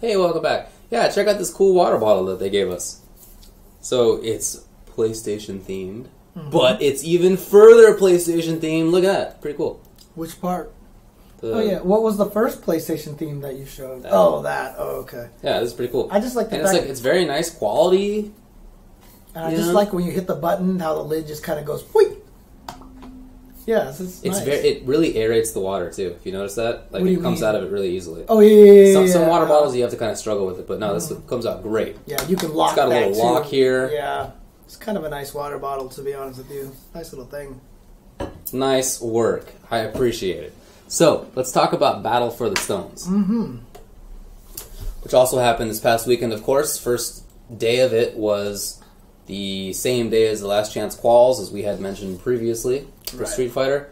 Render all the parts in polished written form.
Hey, welcome back. Yeah, check out this cool water bottle that they gave us. So, it's PlayStation themed, but it's even further PlayStation themed. Look at that. Pretty cool. Which part? What was the first PlayStation theme that you showed? That. Okay. Yeah, this is pretty cool. I just like the fact... it's very nice quality. And I just like when you hit the button, how the lid just kind of goes, whoop! Yeah, it's nice. It really aerates the water, too. If you notice that. Like, it comes out of it really easily. Oh, yeah. Some water bottles, you have to kind of struggle with it, but no, this comes out great. Yeah, you can lock It's got a little lock here. Yeah. It's kind of a nice water bottle, to be honest with you. Nice little thing. Nice work. I appreciate it. So, let's talk about Battle for the Stones. Which also happened this past weekend, of course. First day of it was the same day as the Last Chance Quals, as we had mentioned previously, for Street Fighter.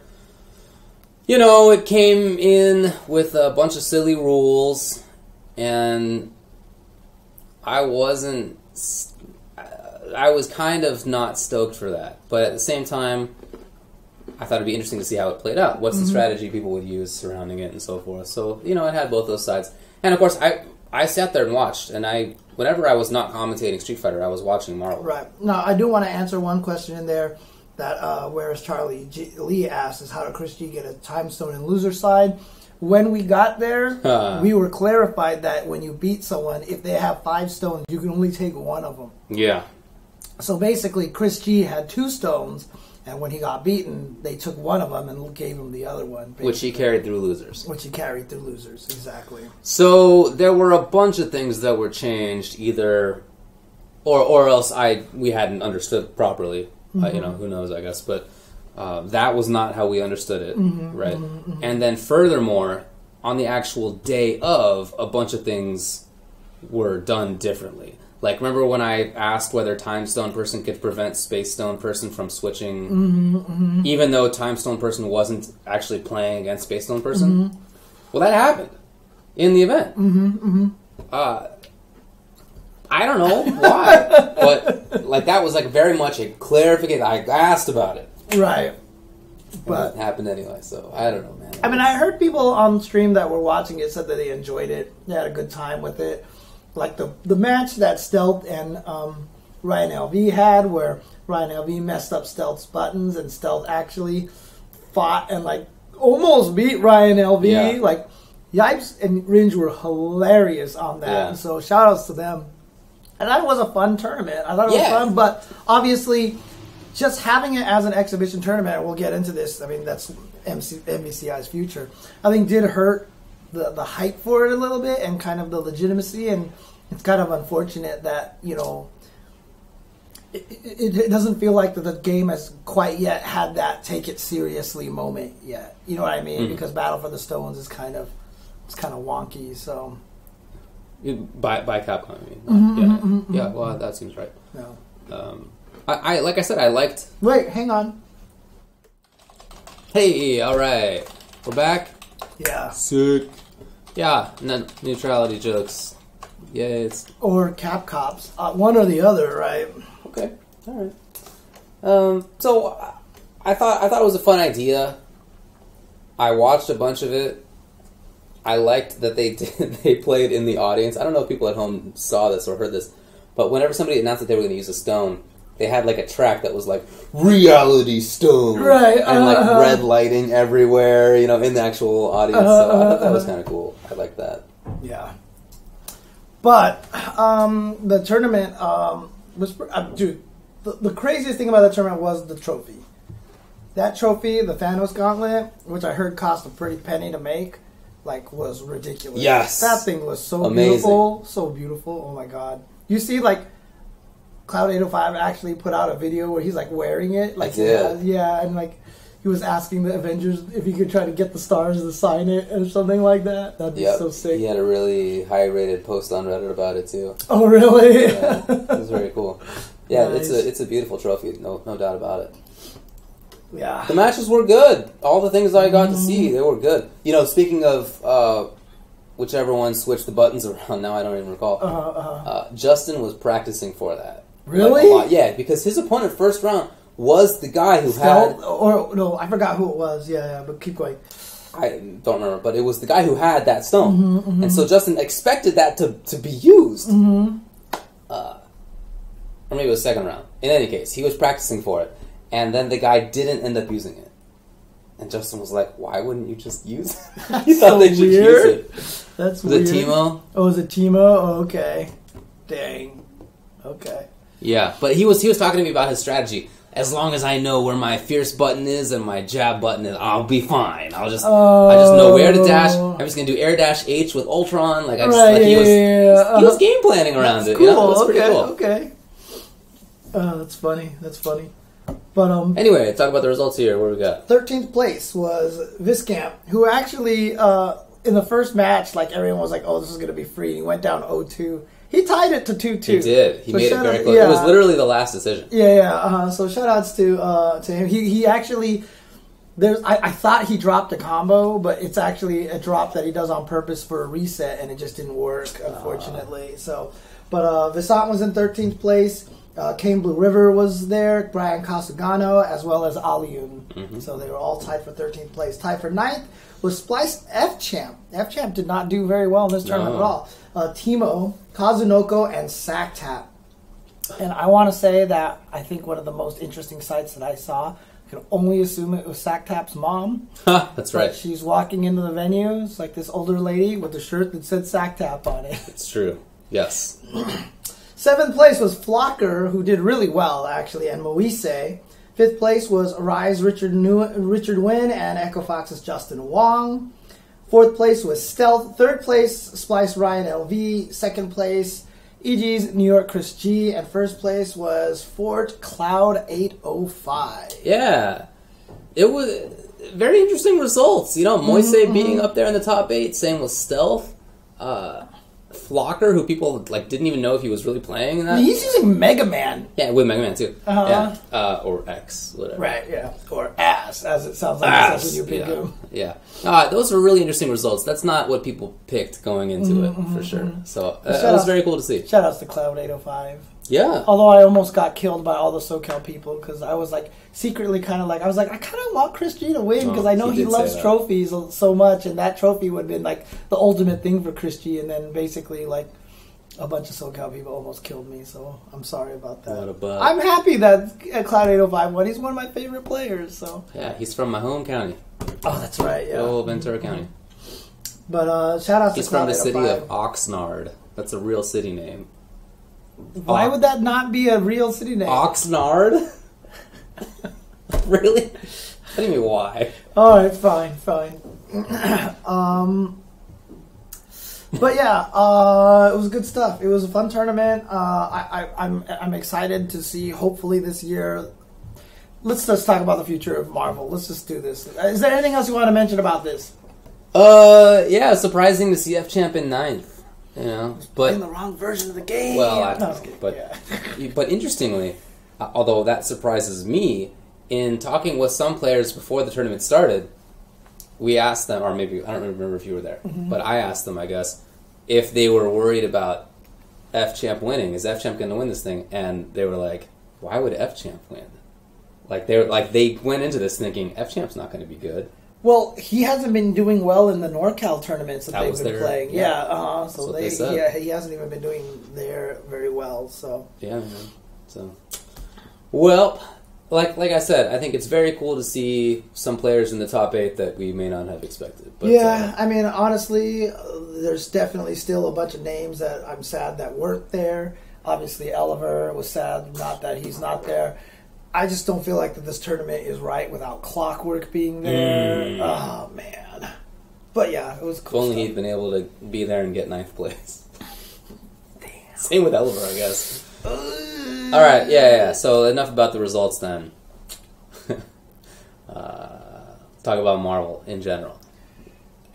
You know, it came in with a bunch of silly rules, and I was kind of not stoked for that. But at the same time, I thought it'd be interesting to see how it played out. What's the strategy people would use surrounding it and so forth. So, you know, it had both those sides. And, of course, I sat there and watched, and whenever I was not commentating Street Fighter, I was watching Marvel. Right. Now, I do want to answer one question in there that, where is Charlie Lee asked, is how did Chris G get a time stone in loser side? When we got there, we were clarified that when you beat someone, if they have 5 stones, you can only take one of them. Yeah. So basically, Chris G had 2 stones, and when he got beaten, they took one of them and gave him the other one. Basically. Which he carried through losers. Exactly. So there were a bunch of things that were changed, either, or else we hadn't understood properly. You know, who knows, I guess. But that was not how we understood it, right? And then furthermore, on the actual day of, a bunch of things were done differently. Like, remember when I asked whether Time Stone Person could prevent Space Stone Person from switching, even though Time Stone Person wasn't actually playing against Space Stone Person? Well, that happened in the event. I don't know why, but like that was like very much a clarification. I asked about it, right? But it happened anyway, so I don't know, man. I mean, I heard people on stream that were watching it said that they enjoyed it. They had a good time with it. Like the match that Stealth and Ryan LV had, where Ryan LV messed up Stealth's buttons and Stealth actually fought and like almost beat Ryan LV. Yeah. Like Yipes and Ringe were hilarious on that. Yeah. And so shout outs to them. And that was a fun tournament. I thought it was fun, but obviously just having it as an exhibition tournament, we'll get into this. I mean, that's MvCI's future. I think did hurt the hype for it a little bit and kind of the legitimacy, and it's kind of unfortunate that, you know, it doesn't feel like the game has quite yet had that take it seriously moment yet. You know what I mean? Because Battle for the Stones is kind of wonky. So by Capcom, I mean. Yeah. Well, that seems right. No. I like I said, I liked. Wait, hang on. Hey, all right, we're back. Yeah. Sick. Yeah, neutrality jokes. Yeah, or CapCups, one or the other, right? Okay, all right. So I thought it was a fun idea. I watched a bunch of it. I liked that they played in the audience. I don't know if people at home saw this or heard this, but whenever somebody announced that they were going to use a stone, they had like a track that was like Reality Stone, right? And like red lighting everywhere, you know, in the actual audience. So I thought that was kind of cool. I like that. Yeah. But the tournament was, dude. The craziest thing about the tournament was the trophy. That trophy, the Thanos Gauntlet, which I heard cost a pretty penny to make, like was ridiculous. Yes, that thing was so amazing. Beautiful, so beautiful. Oh my god! You see, like Cloud 805 actually put out a video where he's like wearing it, like yeah, and like he was asking the Avengers if he could try to get the stars to sign it or something like that. That'd be so sick. He had a really high-rated post on Reddit about it too. Oh really? Yeah, it was very cool. Yeah, nice. it's a beautiful trophy, no doubt about it. Yeah. The matches were good. All the things I got to see, they were good. You know, speaking of whichever one switched the buttons around, now I don't even recall. Justin was practicing for that. Really? Like, yeah, because his opponent first round was the guy who had... Or, no, I forgot who it was. Yeah, but keep going. I don't remember, but it was the guy who had that stone. And so Justin expected that to be used. Or maybe it was second round. In any case, he was practicing for it. And then the guy didn't end up using it. And Justin was like, why wouldn't you just use it? He thought they should use it. That's weird. Was it Teemo? Oh, was it Teemo? Oh, okay. Dang. Okay. Yeah, but he was talking to me about his strategy. As long as I know where my fierce button is and my jab button is, I'll be fine. I just know where to dash. I'm just gonna do air dash H with Ultron. He was game planning around it. Cool. You know? It was pretty cool. Okay. That's funny. But anyway, talk about the results here. What do we got? 13th place was Viscamp, who actually in the first match, like everyone was like, "Oh, this is gonna be free." He went down 0-2. He tied it to 2-2. He did. He made it very close. It was literally the last decision. Yeah. So shout-outs to him. He actually... I thought he dropped a combo, but it's actually a drop that he does on purpose for a reset, and it just didn't work, unfortunately. But Visant was in 13th place. Kane Blue River was there. Brian Casagano, as well as Aliun. So they were all tied for 13th place. Tied for 9th was Splice F-Champ. F-Champ did not do very well in this tournament at all. Teemo, Kazunoko, and Sactap. And I want to say that I think one of the most interesting sights that I saw, I can only assume it was Sactap's mom. That's right. She's walking into the venue. It's like this older lady with a shirt that said Sactap on it. It's true. Yes. 7th place was Flocker, who did really well, actually, and Moise. 5th place was Arise Richard Wynn and Echo Fox's Justin Wong. 4th place was Stealth. 3rd place, Splice Ryan LV. 2nd place, EG's New York Chris G. And 1st place was Fort Cloud 805. Yeah. It was very interesting results. You know, Moise being up there in the top 8. Same with Stealth. Flocker, who people didn't even know if he was really playing in that. He's using Mega Man. Yeah, with Mega Man too. Yeah, or X, whatever. Right, yeah, or Ass, as it sounds like. When you pick him. Yeah, those were really interesting results. That's not what people picked going into it for sure. So it was very cool to see. Shout outs to Cloud 805. Yeah. Although I almost got killed by all the SoCal people because I was secretly I kind of want Chris G to win because I know he loves trophies so much, and that trophy would have been the ultimate thing for Chris G, and then basically a bunch of SoCal people almost killed me, so I'm sorry about that. What a bug. I'm happy that Cloud 805 won. He's one of my favorite players. So yeah, he's from my home county. Oh, that's right. Yeah, oh, Ventura County. But shout out to he's Cloud from the 805. city of Oxnard. That's a real city name. Why would that not be a real city name? Oxnard? Really? What do you mean, why? All right, fine. But yeah, it was good stuff. It was a fun tournament. I'm excited to see. Hopefully this year. Let's just talk about the future of Marvel. Let's just do this. Is there anything else you want to mention about this? Yeah, surprising to see F-Champ in 9th. You know, but in the wrong version of the game. Well, but interestingly, although that surprises me, in talking with some players before the tournament started, we asked them, or maybe I don't remember if you were there, but I asked them, I guess, if they were worried about F-Champ winning. Is F-Champ going to win this thing? And they were like, "Why would F-Champ win?" They went into this thinking F-Champ's not going to be good. Well, he hasn't been doing well in the NorCal tournaments that they've been playing. Yeah, so he hasn't even been doing there very well. So yeah, so well, like I said, I think it's very cool to see some players in the top 8 that we may not have expected. But, I mean, honestly, there's definitely still a bunch of names that I'm sad that weren't there. Obviously, Oliver was sad not that he's not there. I just don't feel like that this tournament is right without Clockwork being there. Oh, man. But yeah, it was cool. If only he'd been able to be there and get 9th place. Damn. Same with Oliver, I guess. All right, yeah. So enough about the results then. Talk about Marvel in general.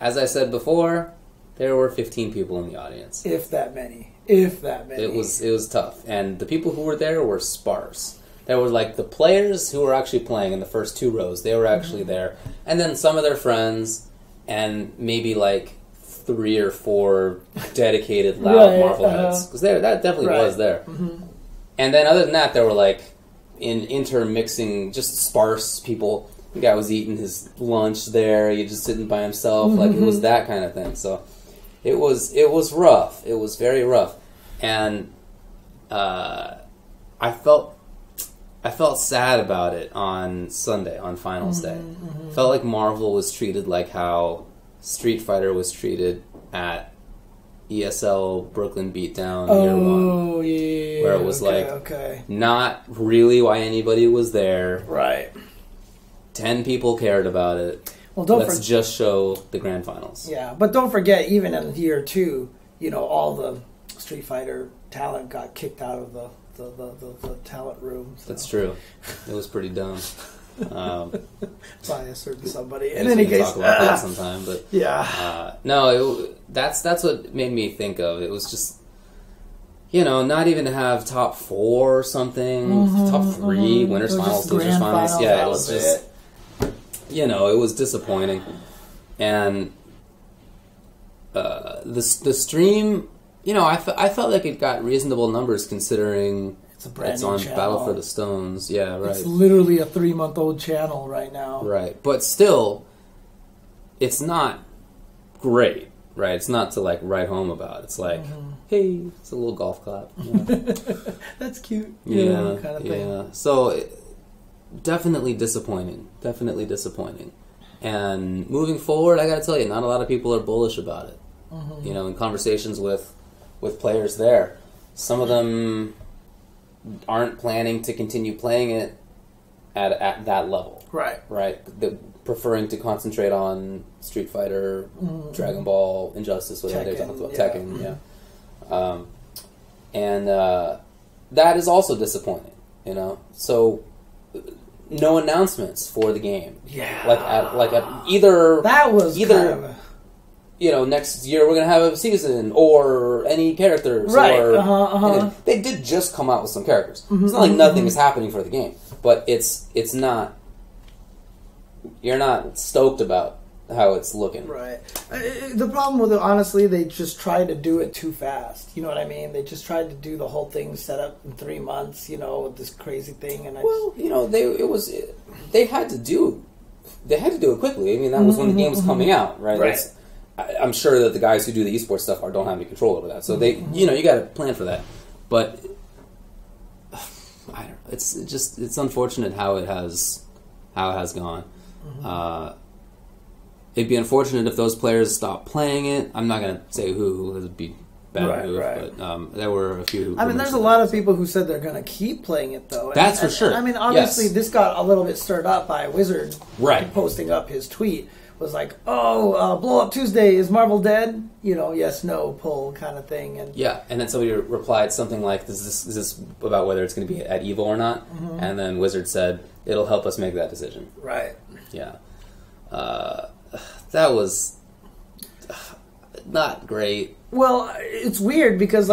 As I said before, there were 15 people in the audience. If that many. It was tough. And the people who were there were sparse. There were the players who were actually playing in the first 2 rows. They were actually there. And then some of their friends and maybe 3 or 4 dedicated loud Marvel heads. Because that definitely was there. And then other than that, there were intermixing, just sparse people. The guy was eating his lunch there. He just sitting by himself. Like, it was that kind of thing. So it was rough. It was very rough. And I felt sad about it on Sunday, on Finals Day. Felt like Marvel was treated like how Street Fighter was treated at ESL Brooklyn Beatdown year one. Oh, yeah. Where it was not really why anybody was there. Right. 10 people cared about it. Well, Let's just show the grand finals. Yeah, but don't forget, even in year 2, all the Street Fighter talent got kicked out of the talent room. So. That's true. It was pretty dumb. By a certain somebody. In any case, talk about that sometime. But yeah. That's what made me think of. It was just, not even to have top 4 or something, top 3, winners finals, losers finals. Yeah, it was just, it was disappointing. And the stream, I felt like it got reasonable numbers considering it's on channel. Battle for the Stones. Yeah, right. It's literally a 3-month-old channel right now. Right. But still, it's not great, right? It's not to, write home about. It's like, hey, it's a little golf clap. That's cute. Yeah, kind of thing. Yeah. So, definitely disappointing. Definitely disappointing. And moving forward, I gotta tell you, not a lot of people are bullish about it. In conversations with players there, some of them aren't planning to continue playing it at that level. Right. They're preferring to concentrate on Street Fighter, Dragon Ball, Injustice, whatever they're talking about. Tekken, and that is also disappointing, So, no announcements for the game. Yeah. Like at either... That was next year we're going to have a season, or any characters. Right, Or, they did just come out with some characters. It's not like nothing is happening for the game, but it's not... You're not stoked about how it's looking. Right. The problem with it, honestly, they just tried to do it too fast. You know what I mean? They just tried to do the whole thing set up in 3 months, with this crazy thing. And they had to do it quickly. I mean, that was when the game was coming out, right? Right. I'm sure that the guys who do the esports stuff don't have any control over that. So they, you got to plan for that. But I don't know. It's unfortunate how it has gone. It'd be unfortunate if those players stopped playing it. I'm not going to say who. It would be bad move. Right. But there were a few. There's a lot of people who said they're going to keep playing it, though. That's for sure. Obviously, this got a little bit stirred up by Wizard posting up his tweet. Was like, Blow Up Tuesday, is Marvel dead? Yes, no, pull kind of thing. And then somebody replied something like, is this about whether it's going to be at EVO or not? And then Wizard said, it'll help us make that decision. Right. Yeah. That was not great. Well, it's weird because,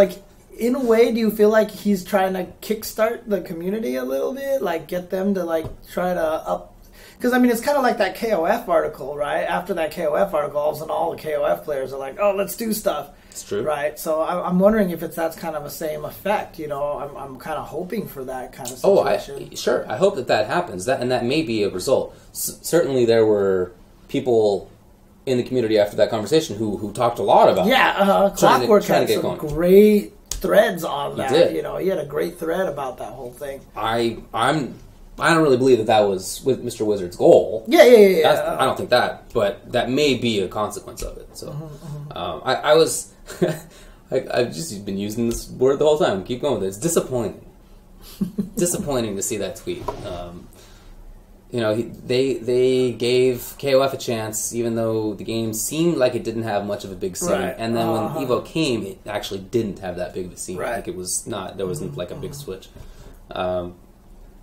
in a way, do you feel like he's trying to kickstart the community a little bit? Get them to, try to up... Because, it's kind of like that KOF article, right? After that KOF article, all of a sudden all the KOF players are like, oh, let's do stuff. It's true. Right? So I'm wondering if that's kind of the same effect, I'm kind of hoping for that kind of situation. Sure. I hope that happens. That may be a result. Certainly there were people in the community after that conversation who talked a lot about Clockwork trying had to get some going. great threads on that. He did. He had a great thread about that whole thing. I don't really believe that was with Mr. Wizard's goal. Yeah. I don't think that, but that may be a consequence of it. So, I was, I've just been using this word the whole time. Keep going with it. It's disappointing. Disappointing to see that tweet. They gave KOF a chance, even though the game seemed like it didn't have much of a big scene. Right. And then when EVO came, it actually didn't have that big of a scene. Right. It was not. There wasn't a big switch.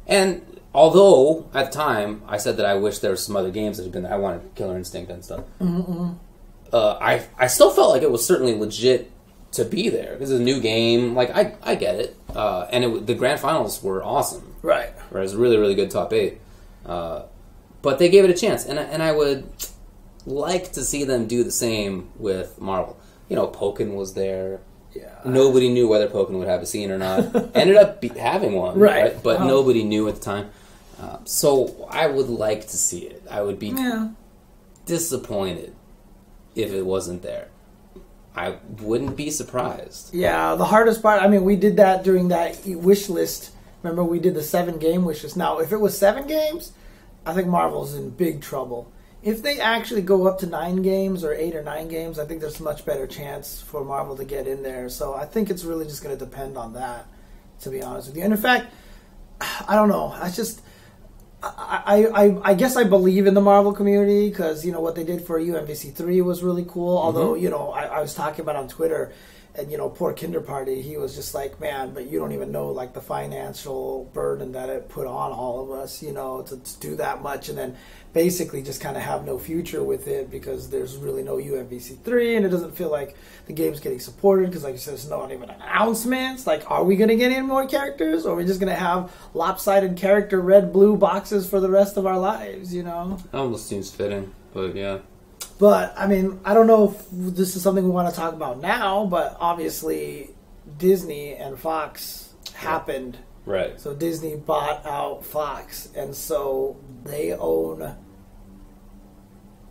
And although at the time I said that I wish there were some other games that had been, I wanted Killer Instinct and stuff. I still felt like it was certainly legit to be there. This is a new game. I get it. And the grand finals were awesome. Right. It was a really, really good top 8. But they gave it a chance, and I would like to see them do the same with Marvel. Pokken was there. Yeah. Nobody knew whether Pokken would have a scene or not. Ended up having one, right? But nobody knew at the time. So I would like to see it. I would be disappointed if it wasn't there. I wouldn't be surprised. Yeah, the hardest part, I mean, we did that during that wish list. Remember, we did the 7-game wish list. Now, if it was 7 games, I think Marvel's in big trouble. If they actually go up to 9 games or 8 or 9 games, I think there's a much better chance for Marvel to get in there. So I think it's really just going to depend on that, to be honest with you. And in fact, I don't know. I guess I believe in the Marvel community because, you know, what they did for MvC3 was really cool. Although, you know, I was talking about on Twitter, and, you know, poor Kinder Party, he was just like, man, but you don't even know, like, the financial burden that it put on all of us, you know, to do that much and then basically just kind of have no future with it because there's really no MvC3 and it doesn't feel like the game's getting supported because, like you said, there's not even announcements. Like, are we going to get any more characters or are we just going to have lopsided character red-blue boxes for the rest of our lives, you know? That almost seems fitting, but yeah. But, I mean, I don't know if this is something we want to talk about now, but obviously Disney and Fox happened. Right. So Disney bought out Fox, and so they own...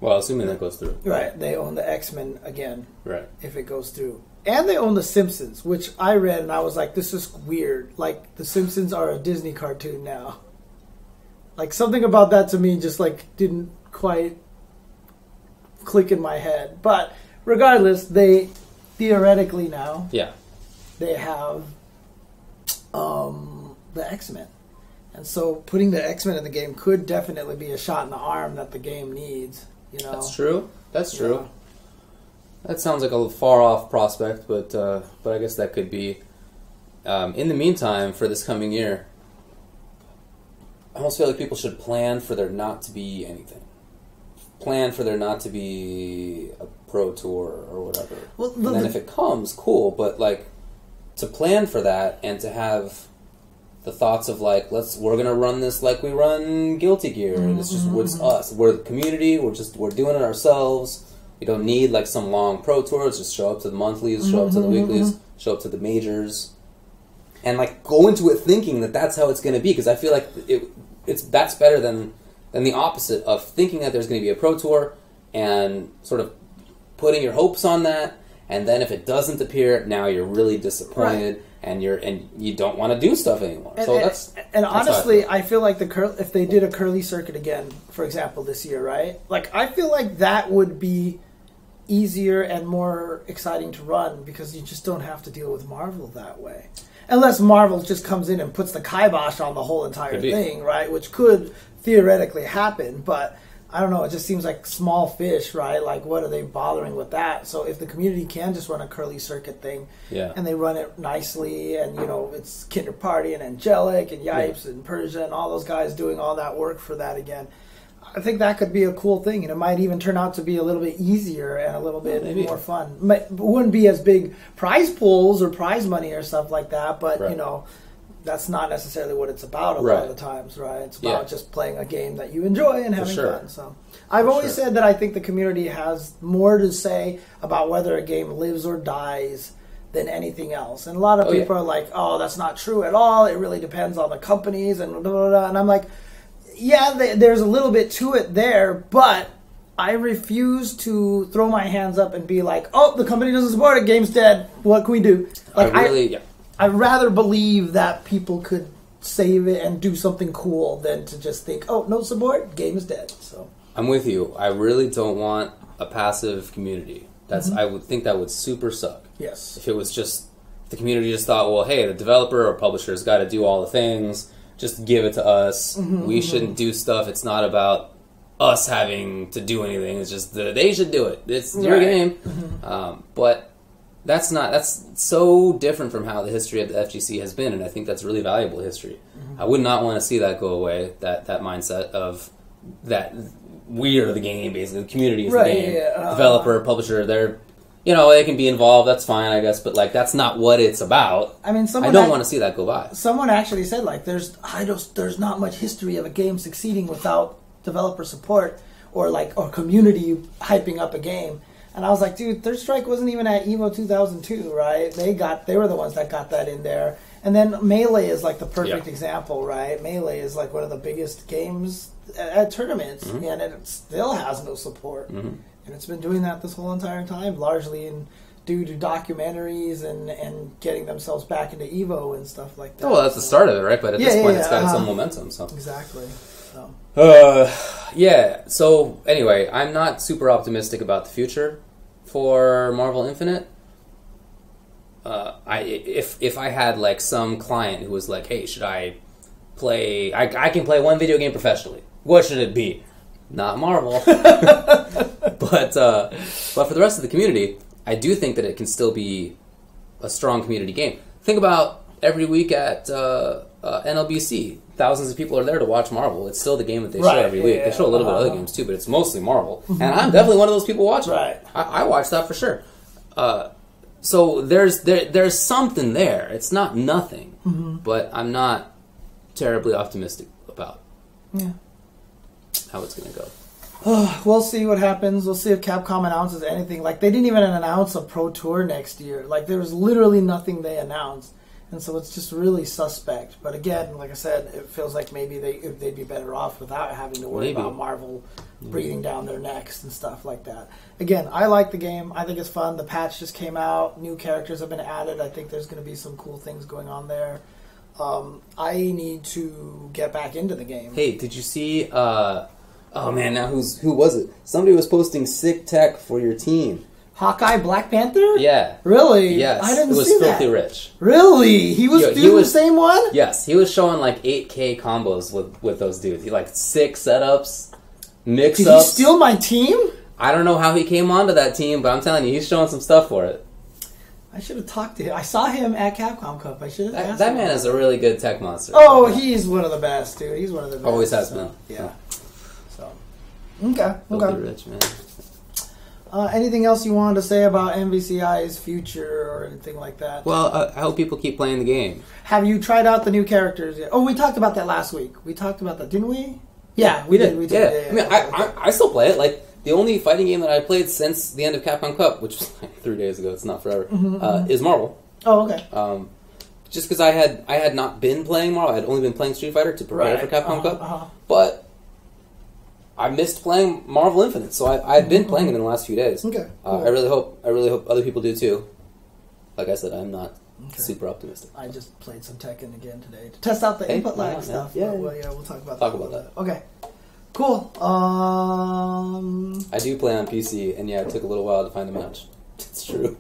Well, assuming that goes through. Right. They own the X-Men again. Right. If it goes through. And they own The Simpsons, which I read, and I was like, this is weird. Like, The Simpsons are a Disney cartoon now. Like, something about that to me just, like, didn't quite click in my head. But regardless, they theoretically now they have the X-Men. And so putting the X-Men in the game could definitely be a shot in the arm that the game needs, you know. That's true. That's true. Yeah. That sounds like a far off prospect, but I guess that could be. In the meantime, for this coming year, I almost feel like people should plan for there not to be anything. Plan for there not to be a pro tour or whatever. Well, and then if it comes, cool. But like to plan for that and to have the thoughts of like, we're gonna run this like we run Guilty Gear, and it's just it's us. We're the community. We're doing it ourselves. We don't need like some long pro tours. Just show up to the monthlies, show up to the weeklies, show up to the majors, and like go into it thinking that that's how it's gonna be. Because I feel like that's better than the opposite of thinking that there's going to be a pro tour and sort of putting your hopes on that, and then if it doesn't appear, now you're really disappointed, and you don't want to do stuff anymore. That's honestly, I feel like if they did a curly circuit again, for example, this year, right? Like I feel like that would be easier and more exciting to run because you just don't have to deal with Marvel that way. Unless Marvel just comes in and puts the kibosh on the whole entire thing, right? Which could theoretically happen, but I don't know, it just seems like small fish, right? Like, what are they bothering with that? So if the community can just run a curly circuit thing, and they run it nicely, and, you know, it's Kinder Party and Angelic and Yipes and Persia and all those guys doing all that work for that again, I think that could be a cool thing, and it might even turn out to be a little bit easier and a little bit more fun. It wouldn't be as big prize pools or prize money or stuff like that, but, you know, that's not necessarily what it's about a lot of the times, right? It's about just playing a game that you enjoy and having fun. So I've always said that I think the community has more to say about whether a game lives or dies than anything else. And a lot of people are like, oh, that's not true at all. It really depends on the companies and blah, blah, blah. And I'm like, there's a little bit to it there, but I refuse to throw my hands up and be like, oh, the company doesn't support it, game's dead. What can we do? Like, I'd rather believe that people could save it and do something cool than to just think, oh, no support, game is dead. So I'm with you. I really don't want a passive community. I would think that would super suck. Yes. If it was just the community just thought, well, hey, the developer or publisher's got to do all the things. Just give it to us. We shouldn't do stuff. It's not about us having to do anything. It's just they should do it. It's your game. But that's so different from how the history of the FGC has been, and I think that's really valuable history. I would not want to see that go away, that mindset of that we are the game, basically. The community is the game. Developer, publisher, they can be involved, that's fine, I guess, but like that's not what it's about. I mean, I don't want to see that go by. Someone actually said, like, there's not much history of a game succeeding without developer support or community hyping up a game. And I was like, dude, Third Strike wasn't even at EVO 2002, right? They were the ones that got that in there. And then Melee is like the perfect example, right? Melee is like one of the biggest games at tournaments, and it still has no support. And it's been doing that this whole entire time, largely due to documentaries and getting themselves back into Evo and stuff like that. Well, that's the start of it, right? But at this point, it's got some momentum. So exactly. So anyway, I'm not super optimistic about the future for Marvel Infinite. If I had like some client who was like, "Hey, should I play? I can play one video game professionally. What should it be?" Not Marvel, but for the rest of the community, I do think that it can still be a strong community game. Think about every week at NLBC. Thousands of people are there to watch Marvel. It's still the game that they show every week. They show a little bit of other games too, but it's mostly Marvel. And I'm definitely one of those people watching. Right. I watch that for sure. So there's something there. It's not nothing, but I'm not terribly optimistic about how it's going to go. We'll see what happens. We'll see if Capcom announces anything. Like, they didn't even announce a Pro Tour next year. Like, there was literally nothing they announced. And so it's just really suspect. But again, like I said, it feels like maybe they'd be better off without having to worry about Marvel breathing down their necks and stuff like that. Again, I like the game. I think it's fun. The patch just came out. New characters have been added. I think there's going to be some cool things going on there. I need to get back into the game. Hey, did you see... oh man, now who was it? Somebody was posting sick tech for your team. Hawkeye Black Panther? Yeah. Really? Yes. I didn't see that. It was Filthy Rich. Really? He was doing the same one? Yes. He was showing like 8K combos with those dudes. He like sick setups, mix-ups. Did he steal my team? I don't know how he came onto that team, but I'm telling you, he's showing some stuff for it. I should have talked to him. I saw him at Capcom Cup. I should have asked him. That man is a really good tech monster. Oh, he's one of the best, dude. He's one of the best. Always has been. Yeah. So. Okay. Filthy Rich, man. Anything else you wanted to say about MvCI's future or anything like that? Well, I hope people keep playing the game. Have you tried out the new characters yet? Oh, we talked about that last week. We talked about that, didn't we? Yeah, we did. Yeah. I mean, I still play it. Like, the only fighting game that I played since the end of Capcom Cup, which was like 3 days ago, it's not forever, is Marvel. Oh, okay. Just because I had not been playing Marvel, I had only been playing Street Fighter to prepare for Capcom Cup. But I missed playing Marvel Infinite, so I've been playing it in the last few days. Okay. Cool. I really hope other people do too. Like I said, I'm not super optimistic. I just played some Tekken again today to test out the input lag stuff. Yeah, we'll talk about that. Okay. Cool. I do play on PC, and it took a little while to find a match. It's true.